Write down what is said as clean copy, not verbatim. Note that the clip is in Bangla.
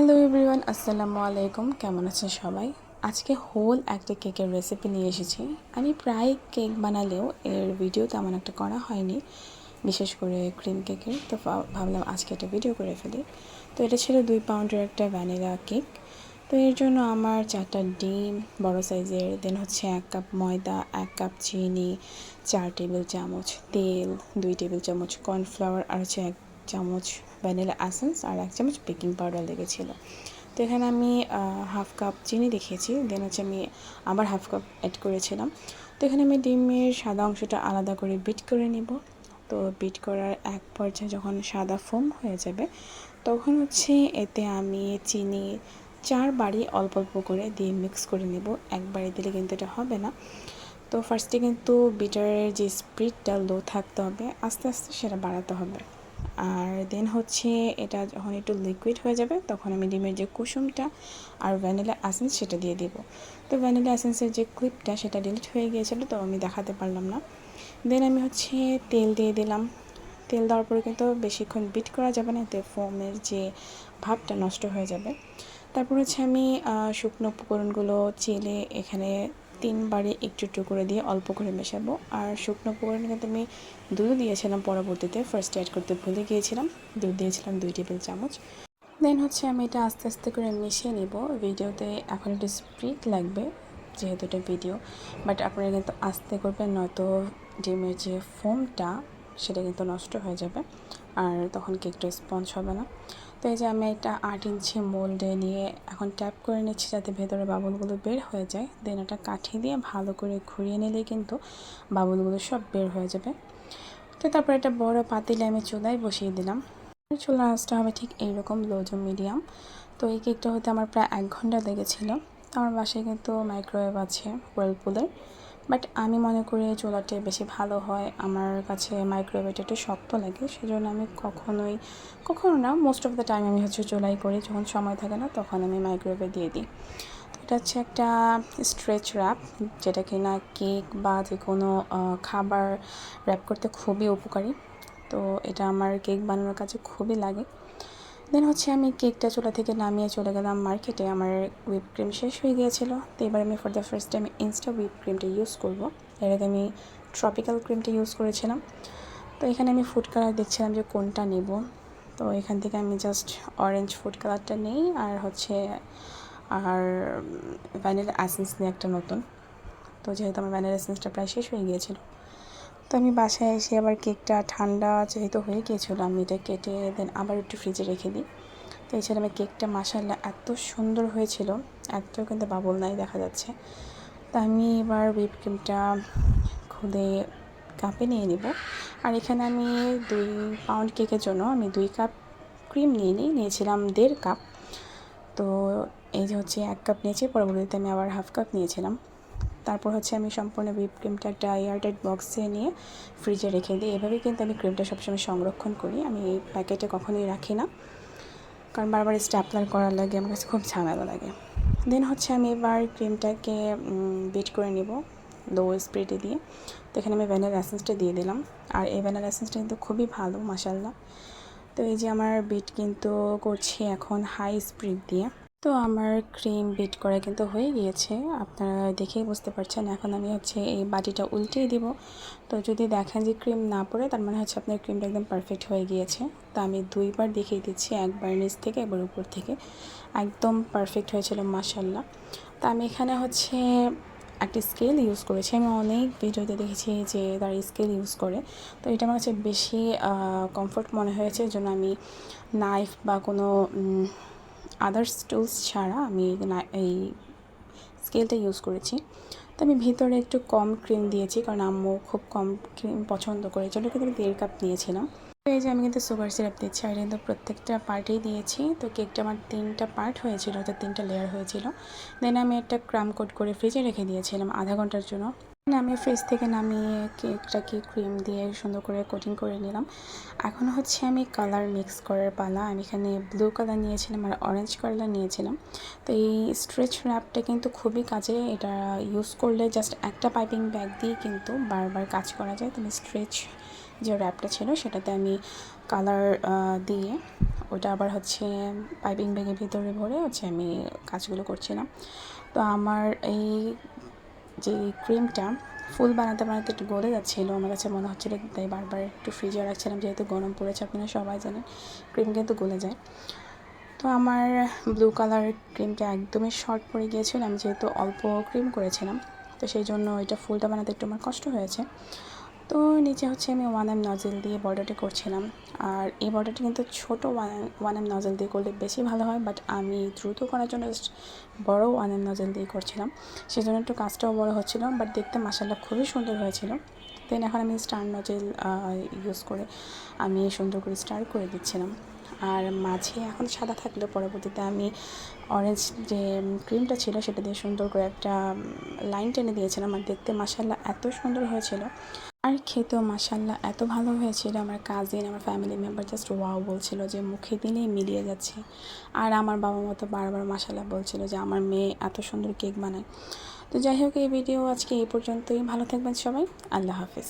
হ্যালো এভরিওয়ান, আসসালামু আলাইকুম। কেমন আছেন সবাই? আজকে হোল একটা কেকের রেসিপি নিয়ে এসেছি। আমি প্রায় কেক বানালেও এর ভিডিও তেমন একটা করা হয়নি, বিশেষ করে ক্রিম কেকের। তো ভাবলাম আজকে একটা ভিডিও করে ফেলি। তো এটা ছিল 2 পাউন্ডের একটা ভ্যানিলা কেক। তো এর জন্য আমার 4টা ডিম বড় সাইজের, দেন হচ্ছে 1 কাপ ময়দা, 1 কাপ চিনি, 4 টেবিল চামচ তেল, 2 টেবিল চামচ কর্নফ্লাওয়ার, আর হচ্ছে 1 চামচ ভ্যানিলা এসেন্স আর 1 চামচ বেকিং পাউডার লেগেছিলো। তো এখানে আমি হাফ কাপ চিনি দেখিয়েছি, দেন হচ্ছে আমি আবার হাফ কাপ অ্যাড করেছিলাম। তো এখানে আমি ডিমের সাদা অংশটা আলাদা করে বিট করে নিব। তো বিট করার এক পর্যায়ে যখন সাদা ফোম হয়ে যাবে, তখন হচ্ছে এতে আমি চিনি 4 বারই অল্প অল্প করে দিয়ে মিক্স করে নেব। একবারে দিলে কিন্তু এটা হবে না। তো ফার্স্টে কিন্তু বিটারের যে স্পিডটা লো থাকতে হবে, আস্তে আস্তে সেটা বাড়াতে হবে। আর দেন হচ্ছে এটা যখন একটু লিকুইড হয়ে যাবে, তখন আমি ডিমের যে কুসুমটা আর ভ্যানিলা এসেন্স সেটা দিয়ে দিব। তো ভ্যানিলা এসেন্সের যে ক্লিপটা সেটা ডিলিট হয়ে গিয়েছিলো, তো আমি দেখাতে পারলাম না। দেন আমি হচ্ছে তেল দিয়ে দিলাম। তেল দেওয়ার পরে কিন্তু বেশিক্ষণ বিট করা যাবে না, এতে ফোমের যে ভাবটা নষ্ট হয়ে যাবে। তারপর হচ্ছে আমি শুকনো উপকরণগুলো চেলে এখানে 3 বারে একটু একটু করে দিয়ে অল্প করে মেশাবো। আর শুকনো উপকরণ কিন্তু আমি দুধও দিয়েছিলাম পরবর্তীতে, ফার্স্টে অ্যাড করতে ভুলে গিয়েছিলাম। দুধ দিয়েছিলাম 2 টেবিল চামচ। দেন হচ্ছে আমি এটা আস্তে আস্তে করে মিশিয়ে নিব। ভিডিওতে এখন একটু স্পিড লাগবে যেহেতু এটা ভিডিও, বাট আপনারা কিন্তু আস্তে করবেন, নয়তো ডিমের যে ফোমটা সেটা কিন্তু নষ্ট হয়ে যাবে আর তখন কেকটা স্পঞ্জ হবে না। তো এই যে আমি এটা 8 ইঞ্চি মোল্ডে নিয়ে এখন ট্যাপ করে নিচ্ছি যাতে ভেতরে বাবুলগুলো বের হয়ে যায়। দেন এটা কাঠি দিয়ে ভালো করে ঘুরিয়ে নিলেই কিন্তু বাবুলগুলো সব বের হয়ে যাবে। তো তারপর একটা বড় পাতিলে আমি চুলায় বসিয়ে দিলাম। চুলার আঁচটা হবে ঠিক এইরকম, লো টু মিডিয়াম। তো এই কেকটা হতে আমার প্রায় 1 ঘন্টা লেগেছিলো। আমার বাসায় কিন্তু মাইক্রোওয়েভ আছে ওয়ার্লপুলের, বাট আমি মনে করি চুলাটা বেশি ভালো হয়। আমার কাছে মাইক্রোওয়েভটা একটু শক্ত লাগে, সেজন্য আমি কখনো না, মোস্ট অফ দ্য টাইম আমি হচ্ছে চুলাই করি। যখন সময় থাকে না তখন আমি মাইক্রোওয়েভে দিয়ে দিই। তো এটা হচ্ছে একটা স্ট্রেচ র্যাপ, যেটা কিনা কেক বা যে কোনো খাবার র্যাপ করতে খুবই উপকারী। তো এটা আমার কেক বানানোর কাছে খুবই লাগে। দেন হচ্ছে আমি কেকটা চুলা থেকে নামিয়ে চলে গেলাম মার্কেটে। আমার হুইপ ক্রিম শেষ হয়ে গিয়েছিলো, তো এবার আমি for the first time Insta whip ক্রিমটা ইউজ করব। এর আগে আমি ট্রপিক্যাল ক্রিমটা ইউজ করেছিলাম। তো এখানে আমি ফুড কালার দেখছিলাম যে কোনটা নেব। তো এখান থেকে আমি জাস্ট অরেঞ্জ ফুড কালারটা নেই, আর হচ্ছে ভ্যানিলা এসেন্স নিয়ে একটা নতুন। তো যেহেতু আমার ভ্যানিলা এসেন্সটা প্রায় শেষ হয়ে গিয়েছিলো, তো আমি বাসায় এসে আবার কেকটা ঠান্ডা যেহেতু হয়ে গিয়েছিলো, আমি এটা কেটে দেন আবার একটু ফ্রিজে রেখে দিই। তো এছাড়া আমি কেকটা মাশাআল্লাহ এত সুন্দর হয়েছিল, একটাও কিন্তু বাবল নাই দেখা যাচ্ছে। তো আমি এবার হুইপ ক্রিমটা খুলে কাপে নিয়ে নেব। আর এখানে আমি 2 পাউন্ড কেকের জন্য আমি 2 কাপ ক্রিম নিয়েছিলাম 1.5 কাপ। তো এই যে হচ্ছে 1 কাপ নিয়েছি, পরবর্তীতে আমি আবার হাফ কাপ নিয়েছিলাম। তারপর হচ্ছে আমি সম্পূর্ণ হুইপ ক্রিমটা একটা এয়ারটাইট বক্সে নিয়ে ফ্রিজে রেখে দিই। এভাবেই কিন্তু আমি ক্রিমটা সবসময় সংরক্ষণ করি, আমি প্যাকেটে কখনোই রাখি না, কারণ বারবার স্ট্যাপলার করা লাগে, আমার কাছে খুব ঝামেলা লাগে। দেন হচ্ছে আমি এবার ক্রিমটাকে বিট করে নেব লো স্পিডে দিয়ে। তো এখানে আমি ভ্যানিলা এসেন্সটা দিয়ে দিলাম, আর এই ভ্যানিলা এসেন্সটা কিন্তু খুবই ভালো মাশাআল্লাহ। তো এই যে আমার বিট কিন্তু করছি এখন হাই স্পিড দিয়ে। তো আমার ক্রিম বিট করা কিন্তু হয়ে গিয়েছে, আপনারা দেখেই বুঝতে পারছেন। এখন আমি হচ্ছে এই বাটিটা উল্টিয়ে দিব। তো যদি দেখেন যে ক্রিম না পড়ে, তার মানে হচ্ছে আপনার ক্রিমটা একদম পারফেক্ট হয়ে গিয়েছে। তো আমি 2 বার দেখিয়ে দিচ্ছি, একবার নিচ থেকে একবার উপর থেকে, একদম পারফেক্ট হয়েছিল মাশাআল্লাহ। তো আমি এখানে হচ্ছে একটা স্কেল ইউজ করেছি। আমি অনেক ভিডিওতে দেখেছি যে তারা স্কেল ইউজ করে, তো এটা আমার কাছে বেশি কমফোর্ট মনে হয়েছে, জন্য আমি নাইফ বা কোনো আদার্স টুলস ছাড়া আমি এই স্কেলটা ইউজ করেছি। তো আমি ভিতরে একটু কম ক্রিম দিয়েছি, কারণ আম্মু খুব কম ক্রিম পছন্দ করে, যেটা কিন্তু আমি 1.5 কাপ নিয়েছিলাম। তো এই যে আমি কিন্তু সুগার সিরাপ দিচ্ছি, আর কিন্তু প্রত্যেকটা পার্টেই দিয়েছি। তো কেকটা আমার 3টা পার্ট হয়েছিল, অর্থাৎ 3টা লেয়ার হয়েছিল। দেন আমি একটা ক্রাম কোট করে ফ্রিজে রেখে দিয়েছিলাম আধা ঘন্টার জন্য। আমি ফ্রিজ থেকে নামিয়ে কেকটাকে ক্রিম দিয়ে সুন্দর করে কোটিং করে নিলাম। এখন হচ্ছে আমি কালার মিক্স করার পালা। আমি এখানে ব্লু কালার নিয়েছিলাম আর অরেঞ্জ কালার নিয়েছিলাম। তো এই স্ট্রেচ র্যাপটা কিন্তু খুবই কাজে, এটা ইউজ করলে জাস্ট একটা পাইপিং ব্যাগ দিয়ে কিন্তু বারবার কাজ করা যায়। তো স্ট্রেচ যে র্যাপটা ছিল সেটাতে আমি কালার দিয়ে ওটা আবার হচ্ছে পাইপিং ব্যাগের ভিতরে ভরে হচ্ছে আমি কাজগুলো করছিলাম। তো আমার এই যে ক্রিমটা ফুল বানাতে বানাতে একটু গলে যাচ্ছিলো, আমার কাছে মনে হচ্ছিলো, তাই বারবার একটু ফ্রিজে রাখছিলাম, যেহেতু গরম পড়েছে, আপনারা সবাই জানেন ক্রিম কিন্তু গলে যায়। তো আমার ব্লু কালার ক্রিমটা একদমই শর্ট পড়ে গিয়েছিল, আমি যেহেতু অল্প ক্রিম করেছিলাম, তো সেই জন্য এটা ফুলটা বানাতে একটু আমার কষ্ট হয়েছে। তো নিচে হচ্ছে আমি 1M নজেল দিয়ে বর্ডারটা করছিলাম, আর এই বর্ডারটা কিন্তু ছোটো 1M নজেল দিয়ে করলে বেশি ভালো হয়, বাট আমি দ্রুত করার জন্য জাস্ট বড়ো 1M নজেল দিয়ে করছিলাম, সেই জন্য একটু কাজটাও বড়ো হচ্ছিলো, বাট দেখতে মাশাআল্লাহ খুবই সুন্দর হয়েছিল। দেন এখন আমি স্টার নজেল ইউজ করে আমি সুন্দর করে স্টার করে দিচ্ছিলাম। আর মাঝে এখন সাদা থাকলেও পরবর্তীতে আমি অরেঞ্জ যে ক্রিমটা ছিল সেটা দিয়ে সুন্দর করে একটা লাইন টেনে দিয়েছিলাম, আর দেখতে মাশাআল্লাহ এত সুন্দর হয়েছিল, আর খেতেও মাশাআল্লাহ এত ভালো হয়েছিল। আমার কাজিন, আমার ফ্যামিলি মেম্বার জাস্ট ওয়াও বলছিল যে মুখে দিলেই মিলিয়ে যাচ্ছে, আর আমার বাবা মা তো বারবার মাশাআল্লাহ বলছিল যে আমার মেয়ে এত সুন্দর কেক বানায়। তো যাই হোক, এই ভিডিও আজকে এই পর্যন্তই। ভালো থাকবেন সবাই, আল্লাহ হাফেজ।